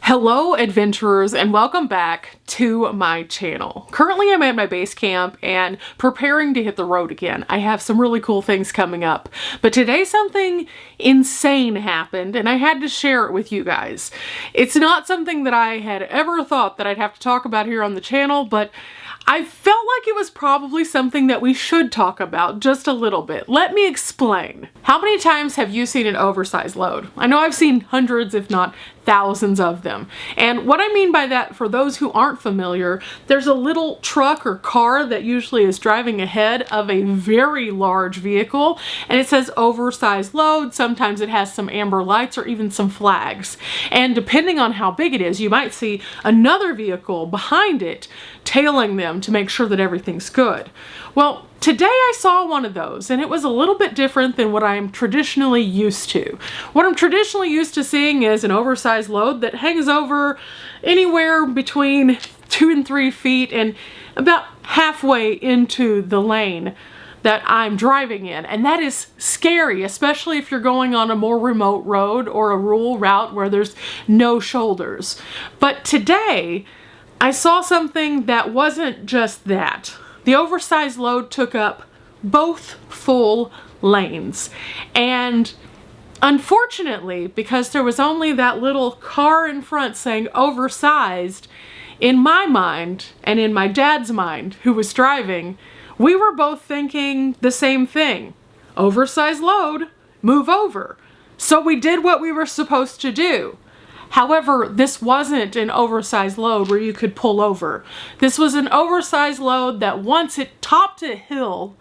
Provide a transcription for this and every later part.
Hello adventurers, and welcome back to my channel. Currently I'm at my base camp and preparing to hit the road again. I have some really cool things coming up, but today something insane happened and I had to share it with you guys. It's not something that I had ever thought that I'd have to talk about here on the channel, but I felt like it was probably something that we should talk about just a little bit. Let me explain. How many times have you seen an oversized load? I know I've seen hundreds, if not thousands of them. And what I mean by that, for those who aren't familiar, there's a little truck or car that usually is driving ahead of a very large vehicle, and it says oversized load. Sometimes it has some amber lights or even some flags. And depending on how big it is, you might see another vehicle behind it tailing them to make sure that everything's good. Well, today I saw one of those, and it was a little bit different than what I'm traditionally used to. What I'm traditionally used to seeing is an oversized load that hangs over anywhere between 2 and 3 feet and about halfway into the lane that I'm driving in. And that is scary, especially if you're going on a more remote road or a rural route where there's no shoulders. But today, I saw something that wasn't just that. The oversized load took up both full lanes. And unfortunately, because there was only that little car in front saying oversized, in my mind and in my dad's mind, who was driving, we were both thinking the same thing. Oversized load, move over. So we did what we were supposed to do. However, this wasn't an oversized load where you could pull over. This was an oversized load that once it topped a hill,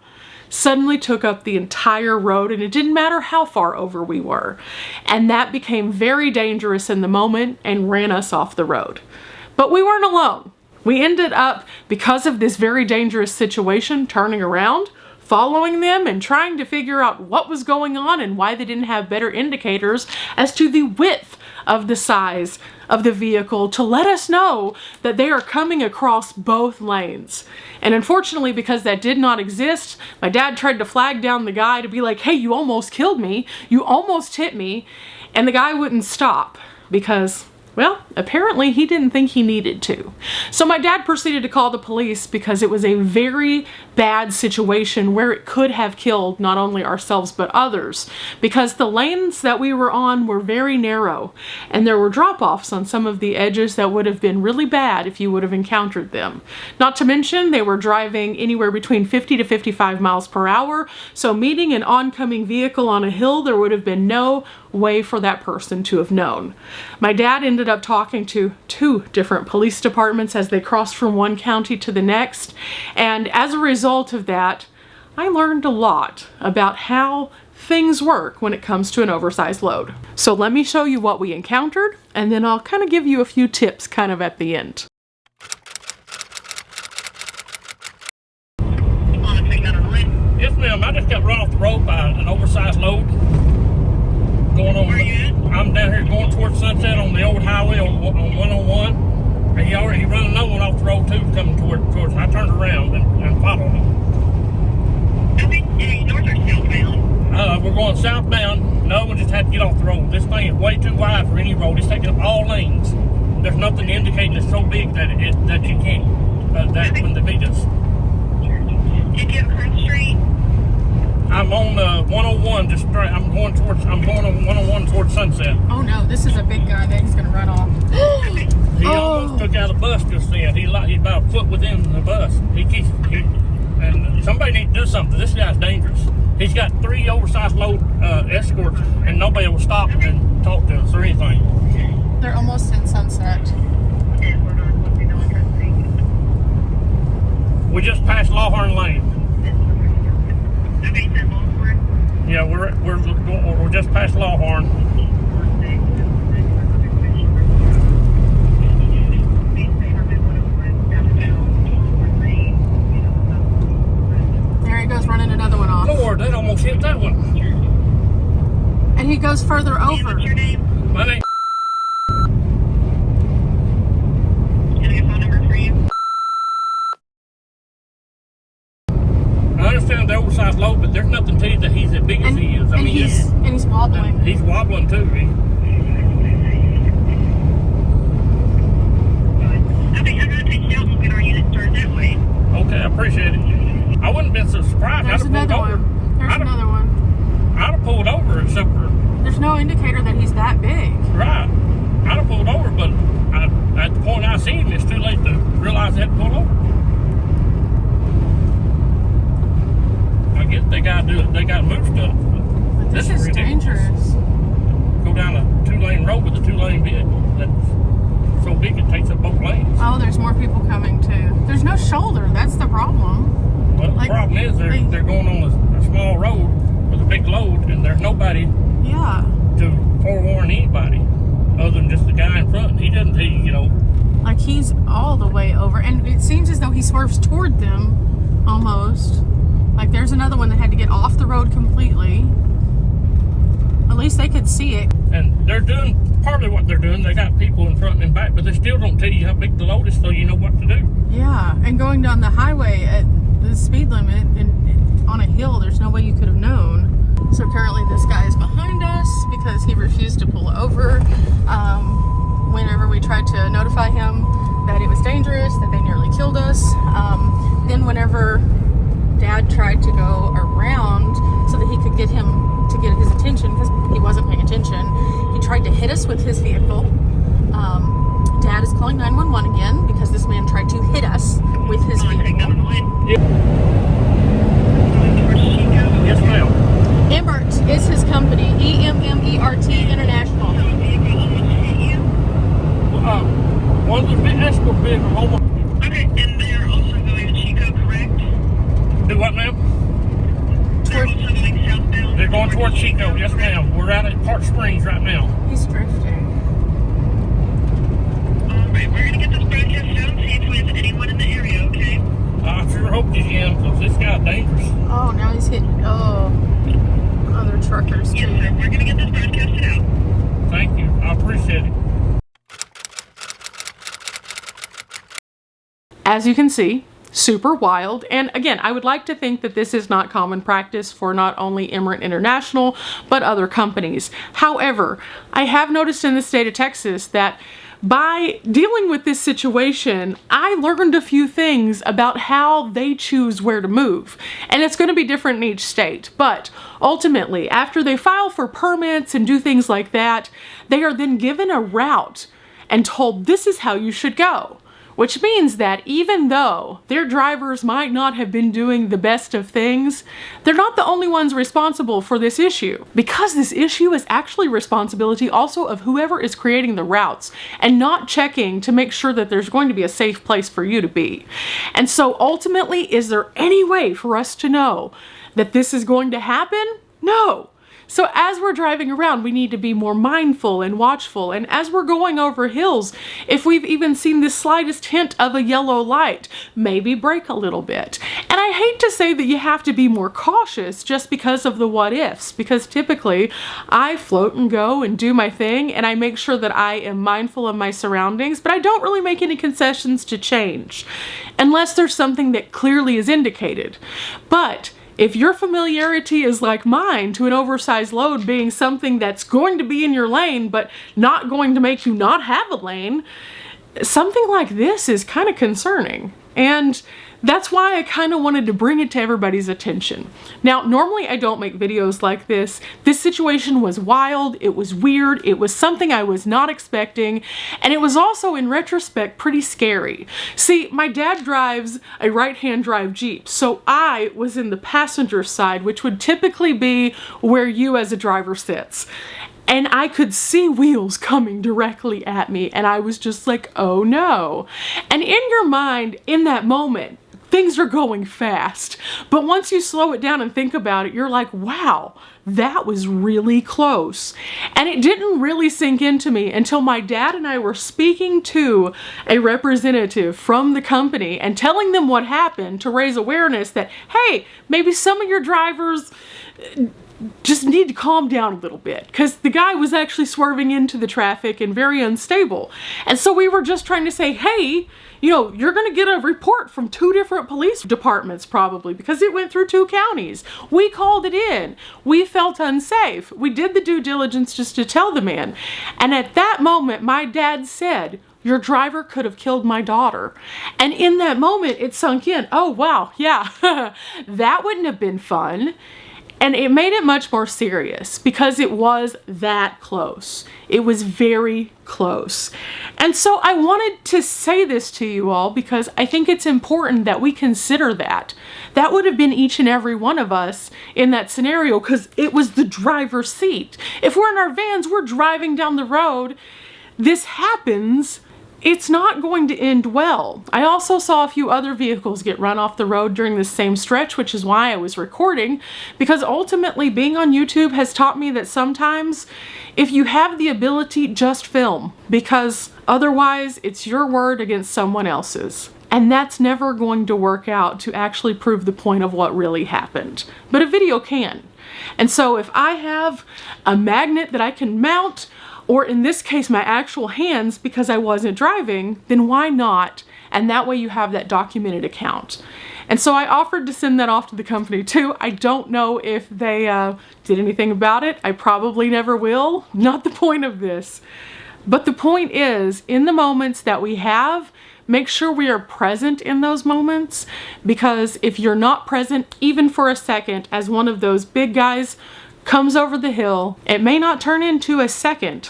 suddenly took up the entire road, and it didn't matter how far over we were. And that became very dangerous in the moment and ran us off the road. But we weren't alone. We ended up, because of this very dangerous situation, turning around, following them, and trying to figure out what was going on and why they didn't have better indicators as to the width of the size of the vehicle to let us know that they are coming across both lanes. And unfortunately, because that did not exist, my dad tried to flag down the guy to be like, hey, you almost killed me, you almost hit me, and the guy wouldn't stop because, well, apparently he didn't think he needed to. So my dad proceeded to call the police because it was a very bad situation where it could have killed not only ourselves but others, because the lanes that we were on were very narrow and there were drop-offs on some of the edges that would have been really bad if you would have encountered them. Not to mention they were driving anywhere between 50 to 55 miles per hour, so meeting an oncoming vehicle on a hill, there would have been no way for that person to have known. My dad ended up talking to 2 different police departments as they crossed from one county to the next, and as a result of that, I learned a lot about how things work when it comes to an oversized load. So let me show you what we encountered, and then I'll kind of give you a few tips kind of at the end. Yes, ma'am. I just got run off the road by an oversized load. Going on. I'm down here going towards Sunset on the old highway on 101. And he run another one off the road too, coming towards. I turned around and followed him. Okay, north or southbound? We're going southbound. No one just had to get off the road. This thing is way too wide for any road. It's taking up all lanes. There's nothing indicating it's so big that you can't. That when they beat us. Did you have Crown Street? I'm on 101. Just straight. I'm going on 101 towards Sunset. Oh no, this is a big guy that he's gonna run off. He almost took out a bus just then. He's about a foot within the bus. And somebody needs to do something. This guy's dangerous. He's got 3 oversized load escorts, and nobody will stop and talk to us or anything. They're almost in Sunset. We just passed Lawhorn Lane. Yeah, we're just past Lawhorn. There he goes running another one off. Lord, that almost hit that one. And he goes further over. My name. Can I get a phone number for you? I understand the oversized load, but there's nothing to you that he's as big as he is. I mean, he's wobbling. He's wobbling too. problem. Well, the problem is they're going on a small road with a big load, and there's nobody Yeah. to forewarn anybody other than just the guy in front. He doesn't, Like he's all the way over, and it seems as though he swerves toward them, almost. Like there's another one that had to get off the road completely. At least they could see it. And they're doing partly what they're doing. They got people in front and back, but they still don't tell you how big the load is, so you know what to do. Yeah, and going down the highway at the speed limit and on a hill, there's no way you could have known. So currently this guy is behind us because he refused to pull over. Whenever we tried to notify him that it was dangerous, that they nearly killed us. Then whenever Dad tried to go around so that he could get his attention, because he wasn't paying attention, he tried to hit us with his vehicle. Dad is calling 911 again because this man tried to hit us with his vehicle. Yep. Yes, ma'am. Emmert is his company, EMMERT International. One of the big escort vehicles almost. Okay, and they're also going to Chico, correct? Do what, ma'am? They're also going southbound. They're going towards Chico. Yes, ma'am. We're out at Park Springs right now. He's drifting. Alright, we're going to get this broadcast out and see if we have anyone in the area, okay? I sure hope you can, because this guy's dangerous. Oh, now he's hitting other truckers Yes, too. sir. We're going to get this broadcasted out. Thank you. I appreciate it. As you can see, super wild. And again, I would like to think that this is not common practice for not only Emmert International, but other companies. However, I have noticed in the state of Texas that by dealing with this situation, I learned a few things about how they choose where to move. And it's going to be different in each state. But ultimately, after they file for permits and do things like that, they are then given a route and told this is how you should go. Which means that even though their drivers might not have been doing the best of things, they're not the only ones responsible for this issue. Because this issue is actually responsibility also of whoever is creating the routes and not checking to make sure that there's going to be a safe place for you to be. And so ultimately, is there any way for us to know that this is going to happen? No. So as we're driving around, we need to be more mindful and watchful. And as we're going over hills, if we've even seen the slightest hint of a yellow light, maybe brake a little bit. And I hate to say that you have to be more cautious just because of the what ifs, because typically I float and go and do my thing, and I make sure that I am mindful of my surroundings, but I don't really make any concessions to change unless there's something that clearly is indicated. But if your familiarity is like mine to an oversized load being something that's going to be in your lane but not going to make you not have a lane, something like this is kind of concerning. And that's why I kind of wanted to bring it to everybody's attention. Now, normally I don't make videos like this. This situation was wild, it was weird, it was something I was not expecting, and it was also, in retrospect, pretty scary. See, my dad drives a right-hand drive Jeep, so I was in the passenger side, which would typically be where you as a driver sits. And I could see wheels coming directly at me, and I was just like, oh no. And in your mind, in that moment, things are going fast. But once you slow it down and think about it, you're like, wow, that was really close. And it didn't really sink into me until my dad and I were speaking to a representative from the company and telling them what happened to raise awareness that, hey, maybe some of your drivers just need to calm down a little bit, because the guy was actually swerving into the traffic and very unstable. And so we were just trying to say, hey, you know, you're going to get a report from 2 different police departments probably, because it went through 2 counties. We called it in. We felt unsafe. We did the due diligence just to tell the man. And at that moment, my dad said, your driver could have killed my daughter. And in that moment, it sunk in. Oh, wow, yeah, that wouldn't have been fun. And it made it much more serious because it was that close. It was very close. And so I wanted to say this to you all because I think it's important that we consider that. That would have been each and every one of us in that scenario because it was the driver's seat. If we're in our vans, we're driving down the road, this happens, it's not going to end well. I also saw a few other vehicles get run off the road during this same stretch, which is why I was recording, because ultimately being on YouTube has taught me that sometimes if you have the ability, just film, because otherwise it's your word against someone else's. And that's never going to work out to actually prove the point of what really happened. But a video can. And so if I have a magnet that I can mount, or in this case my actual hands because I wasn't driving, then why not? And that way you have that documented account. And so I offered to send that off to the company too. I don't know if they did anything about it. I probably never will. Not the point of this. But the point is, in the moments that we have, make sure we are present in those moments, because if you're not present even for a second as one of those big guys comes over the hill, it may not turn into a second.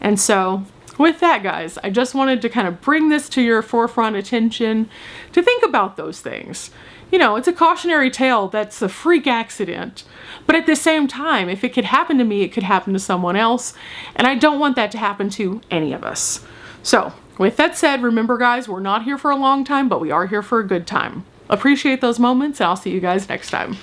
And so with that, guys, I just wanted to kind of bring this to your forefront attention to think about those things. You know, it's a cautionary tale that's a freak accident, but at the same time, if it could happen to me, it could happen to someone else, and I don't want that to happen to any of us. So with that said, remember guys, we're not here for a long time, but we are here for a good time. Appreciate those moments, and I'll see you guys next time.